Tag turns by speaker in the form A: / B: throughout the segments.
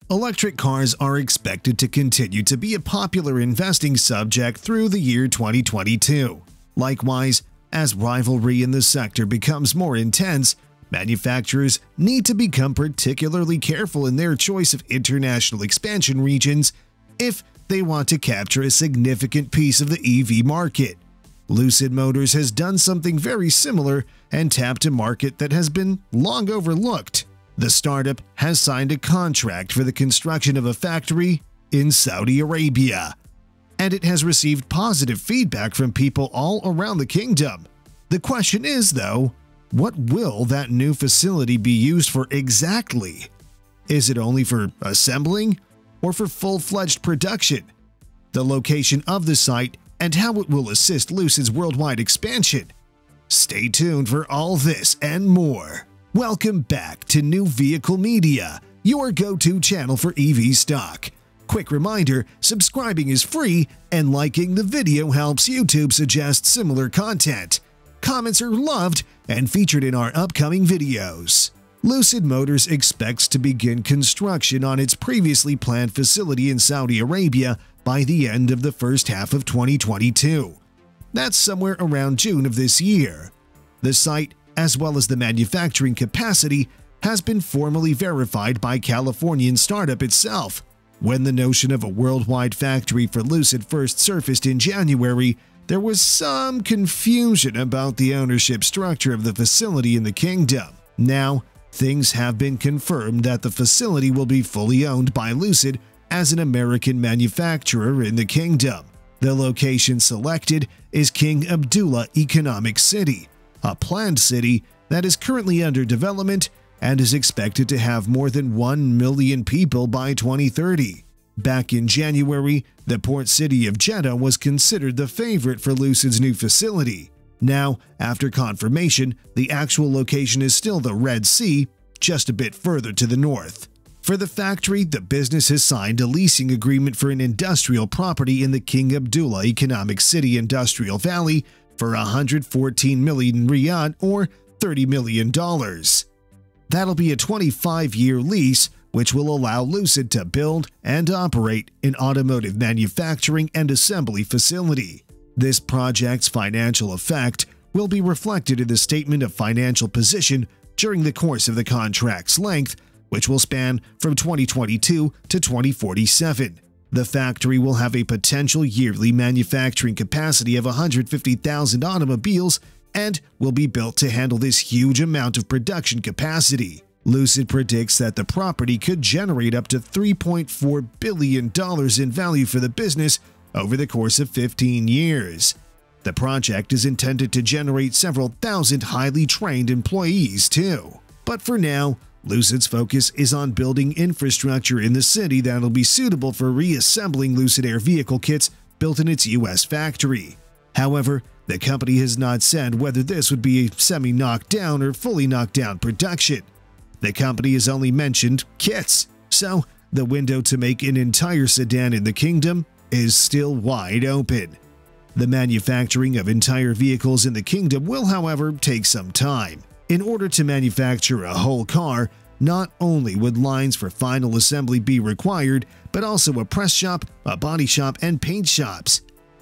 A: Electric cars are expected to continue to be a popular investing subject through the year 2022. Likewise, as rivalry in the sector becomes more intense, manufacturers need to become particularly careful in their choice of international expansion regions if they want to capture a significant piece of the EV market. Lucid Motors has done something very similar and tapped a market that has been long overlooked. The startup has signed a contract for the construction of a factory in Saudi Arabia, and it has received positive feedback from people all around the kingdom. The question is, though, what will that new facility be used for exactly? Is it only for assembling or for full-fledged production? The location of the site and how it will assist Lucid's worldwide expansion? Stay tuned for all this and more. Welcome back to NewVehicleMedia, your go-to channel for EV stock. Quick reminder, subscribing is free and liking the video helps YouTube suggest similar content. Comments are loved and featured in our upcoming videos. Lucid Motors expects to begin construction on its previously planned facility in Saudi Arabia by the end of the first half of 2022. That's somewhere around June of this year. The site, as well as the manufacturing capacity, has been formally verified by Californian startup itself. When the notion of a worldwide factory for Lucid first surfaced in January, there was some confusion about the ownership structure of the facility in the kingdom. Now, things have been confirmed that the facility will be fully owned by Lucid as an American manufacturer in the kingdom. The location selected is King Abdullah Economic City, a planned city that is currently under development and is expected to have more than 1 million people by 2030. Back in January, the port city of Jeddah was considered the favorite for Lucid's new facility. Now, after confirmation, the actual location is still the Red Sea, just a bit further to the north. For the factory, the business has signed a leasing agreement for an industrial property in the King Abdullah Economic City Industrial Valley for 114 million riyal or $30 million. That'll be a 25-year lease, which will allow Lucid to build and operate an automotive manufacturing and assembly facility. This project's financial effect will be reflected in the statement of financial position during the course of the contract's length, which will span from 2022 to 2047. The factory will have a potential yearly manufacturing capacity of 150,000 automobiles and will be built to handle this huge amount of production capacity. Lucid predicts that the property could generate up to $3.4 billion in value for the business over the course of 15 years. The project is intended to generate several thousand highly trained employees too. But for now, Lucid's focus is on building infrastructure in the city that'll be suitable for reassembling Lucid Air vehicle kits built in its US factory. However, the company has not said whether this would be a semi-knockdown or fully knockdown production. The company has only mentioned kits, so the window to make an entire sedan in the kingdom is still wide open. The manufacturing of entire vehicles in the kingdom will, however, take some time. In order to manufacture a whole car, not only would lines for final assembly be required, but also a press shop, a body shop, and paint shops.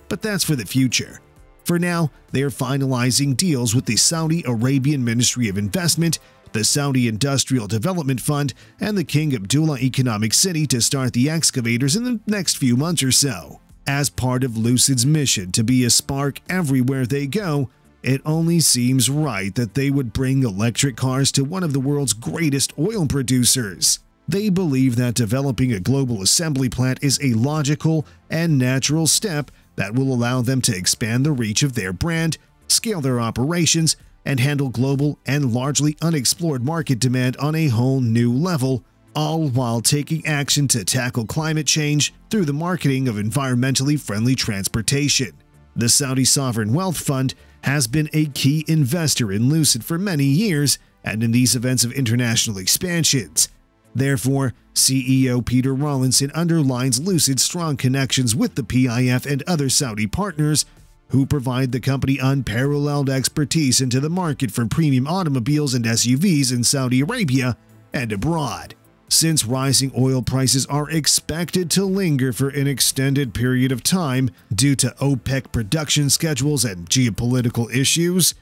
A: But that's for the future. For now, they are finalizing deals with the Saudi Arabian Ministry of Investment, the Saudi Industrial Development Fund, and the King Abdullah Economic City to start the excavators in the next few months or so. As part of Lucid's mission to be a spark everywhere they go, it only seems right that they would bring electric cars to one of the world's greatest oil producers. They believe that developing a global assembly plant is a logical and natural step that will allow them to expand the reach of their brand, scale their operations, and handle global and largely unexplored market demand on a whole new level, all while taking action to tackle climate change through the marketing of environmentally friendly transportation. The Saudi Sovereign Wealth Fund has been a key investor in Lucid for many years and in these events of international expansions. Therefore, CEO Peter Rawlinson underlines Lucid's strong connections with the PIF and other Saudi partners who provide the company unparalleled expertise into the market for premium automobiles and SUVs in Saudi Arabia and abroad. Since rising oil prices are expected to linger for an extended period of time due to OPEC production schedules and geopolitical issues,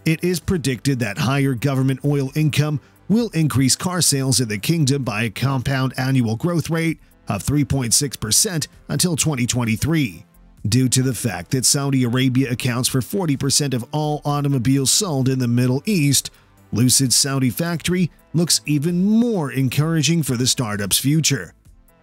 A: it is predicted that higher government oil income will increase car sales in the kingdom by a compound annual growth rate of 3.6% until 2023. Due to the fact that Saudi Arabia accounts for 40% of all automobiles sold in the Middle East, Lucid's Saudi factory looks even more encouraging for the startup's future.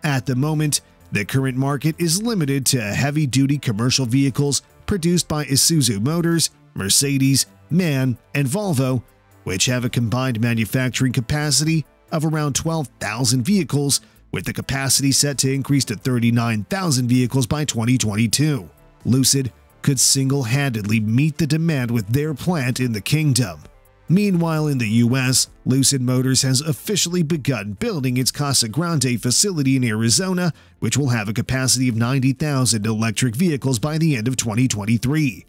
A: At the moment, the current market is limited to heavy-duty commercial vehicles produced by Isuzu Motors, Mercedes, MAN, and Volvo, which have a combined manufacturing capacity of around 12,000 vehicles, with the capacity set to increase to 39,000 vehicles by 2022. Lucid could single-handedly meet the demand with their plant in the kingdom. Meanwhile, in the US, Lucid Motors has officially begun building its Casa Grande facility in Arizona, which will have a capacity of 90,000 electric vehicles by the end of 2023.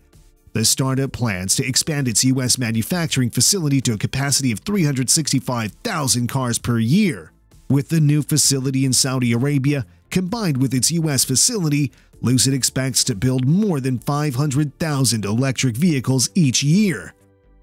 A: The startup plans to expand its US manufacturing facility to a capacity of 365,000 cars per year. With the new facility in Saudi Arabia, combined with its US facility, Lucid expects to build more than 500,000 electric vehicles each year.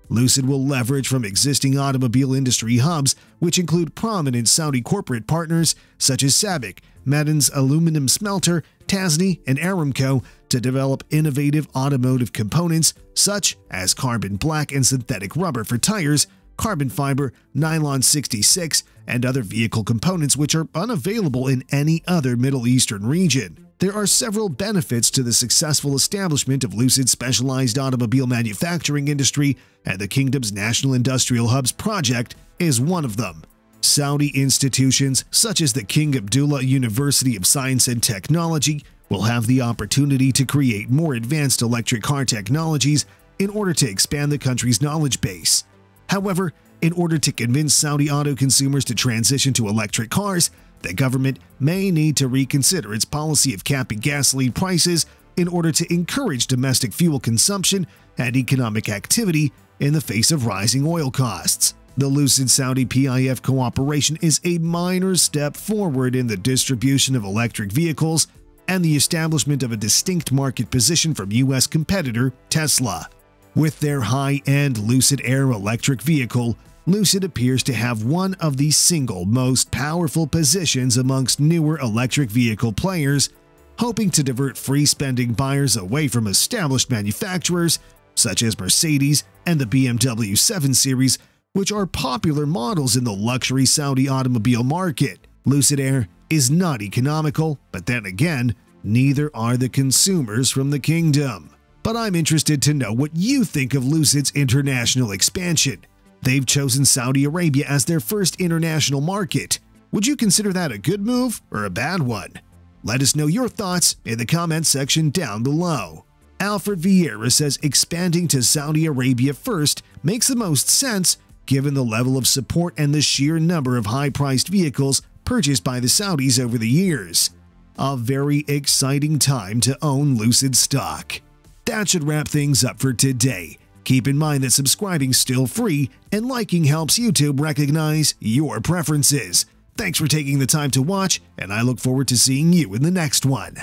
A: Lucid will leverage from existing automobile industry hubs, which include prominent Saudi corporate partners such as SABIC, Ma'aden's aluminum smelter, Tasni, and Aramco, to develop innovative automotive components such as carbon black and synthetic rubber for tires, carbon fiber, nylon 66, and other vehicle components which are unavailable in any other Middle Eastern region. There are several benefits to the successful establishment of Lucid's specialized automobile manufacturing industry, and the kingdom's National Industrial Hubs project is one of them. Saudi institutions such as the King Abdullah University of Science and Technology will have the opportunity to create more advanced electric car technologies in order to expand the country's knowledge base. However, in order to convince Saudi auto consumers to transition to electric cars, the government may need to reconsider its policy of capping gasoline prices in order to encourage domestic fuel consumption and economic activity in the face of rising oil costs. The Lucid-Saudi PIF cooperation is a minor step forward in the distribution of electric vehicles and the establishment of a distinct market position from U.S. competitor Tesla. With their high-end Lucid Air electric vehicle, Lucid appears to have one of the single most powerful positions amongst newer electric vehicle players, hoping to divert free-spending buyers away from established manufacturers such as Mercedes and the BMW 7 Series, which are popular models in the luxury Saudi automobile market. Lucid Air is not economical, but then again, neither are the consumers from the kingdom. But I'm interested to know what you think of Lucid's international expansion. They've chosen Saudi Arabia as their first international market. Would you consider that a good move or a bad one? Let us know your thoughts in the comments section down below. Alfred Vieira says expanding to Saudi Arabia first makes the most sense given the level of support and the sheer number of high-priced vehicles purchased by the Saudis over the years. A very exciting time to own Lucid stock. That should wrap things up for today. Keep in mind that subscribing's still free and liking helps YouTube recognize your preferences. Thanks for taking the time to watch, and I look forward to seeing you in the next one.